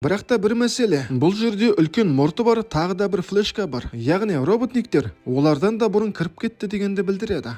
Бірақ та бір мәселе, бұл жерде үлкен мұрты бар тағы да бір флешка бар. Яғни роботниктер олардан да бұрын кіріп кетті дегенді білдіреді.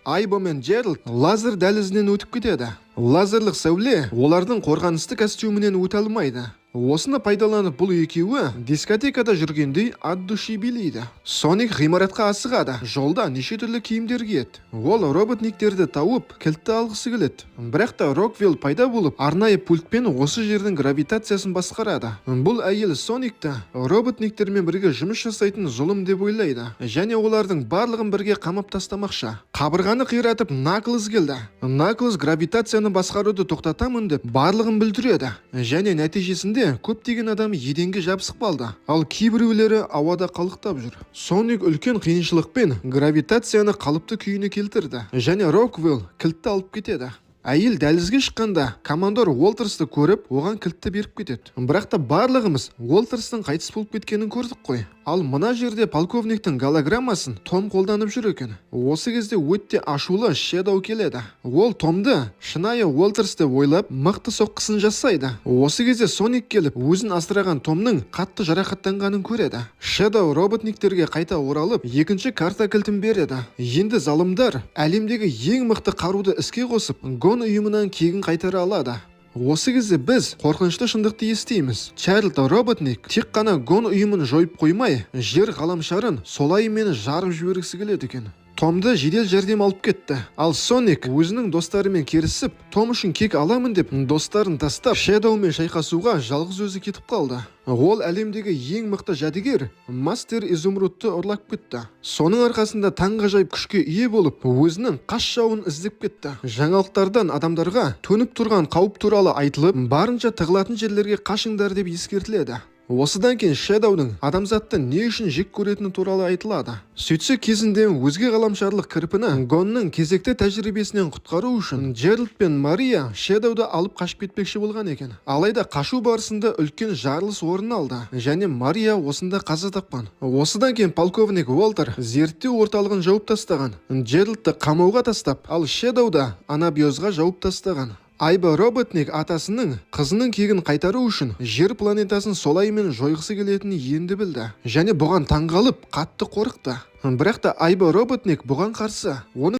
Айбо мен Джеральд лазер дәлізінен өтіп кетеді. Лазерлік сәуле олардың қорғанысты костюмінен өте алмайды. Осыны пайдаланып бұл екеуі дискотекада жүргендей ат души билейді. Соник ғимаратқа асығады. Жолда неше түрлі киімдер киеді. Ол роботниктерді тауып кілтті алғысы келеді. Бірақ та Роквилл пайда болып, арнайы пультпен осы жердің гравитациясын басқарады. Бұл әйел Соникті роботниктермен бірге жұмыс жасайтын зұлым деп ойлайды. Және олардың барлығын бірге қамап тастамақшы. Қабырғаны қиратып Наклз келді. Наклз гравитацияны басқаруды тоқтатамын деп барлығын білдіреді. Және нәтижесінде көптеген адам еденге жабысып қалды, ал кейбіреулері ауада қалықтап жүр. Соник үлкен қиыншылықпен гравитацияны қалыпты күйіне келтірді, және Роквилл кілтті алып кетеді. Әйел дәлізге шыққанда командор Уолтерсті көріп, оған кілтті беріп кетеді. Бірақ та барлығымыз Уолтерстің қайтыс болып кеткенін көрдік қой. Ал мына жерде полковниктің голограммасын Том қолданып жүр екен. Осы кезде өтте ашулы Шэдоу келеді. Ол Томды шынайы Уолтерс деп ойлап, мықты соққысын жасайды. Осы кезде Соник келіп, өзін асыраған Томның қатты жарақаттанғанын көреді. Шэдоу роботниктерге қайта оралып, екінші карта кілтін береді. Енді залымдар әлемдегі ең мықты қаруды іске қосып, Гон ұйымынан кегін қайтара алады. Осы кезде біз қорқынышты шындықты естейміз. Чарльд роботник тек қана Гон ұйымын жойып қоймай, жер ғаламшарын солай мені жарып жібергісі келеді екен. Томды жедел жәрдем алып кетті. Ал Соник өзінің достарымен керісіп, Том үшін кек аламын деп достарын тастап, Шэдоумен шайқасуға жалғыз өзі кетіп қалды. Ол әлемдегі ең мықты жәдігер Мастер Изумрудты ұрлап кетті. Соның арқасында таңғажайып күшке ие болып, өзінің қас жауын іздеп кетті. Жаңалықтардан адамдарға төніп тұрған қауіп туралы айтылып, барынша тығылатын жерлерге қашыңдар деп ескертіледі. Осыдан кейін Шэдоудың адамзатты не үшін жек көретіні туралы айтылады. Сөйтсе кезінде өзге ғаламшарлық кірпіні Гонның кезекті тәжірибесінен құтқару үшін Джеральд пен Мария Шэдоуды алып қашып кетпекші болған екен. Алайда қашу барысында үлкен жарылыс орын алды, және Мария осында қаза тапқан. Осыдан кейін полковник Уолтер зерттеу орталығын жауып тастаған. Джеральдты қамауға тастап, ал Шэдоуды анабиозға жауып тастаған. Айбо роботник атасының қызының кегін қайтару үшін жер планетасын солаймен жойғысы келетінін енді білді, және бұған таңғалып қатты қорықты. Бірақ та Айбо роботник бұған қарсы. Оның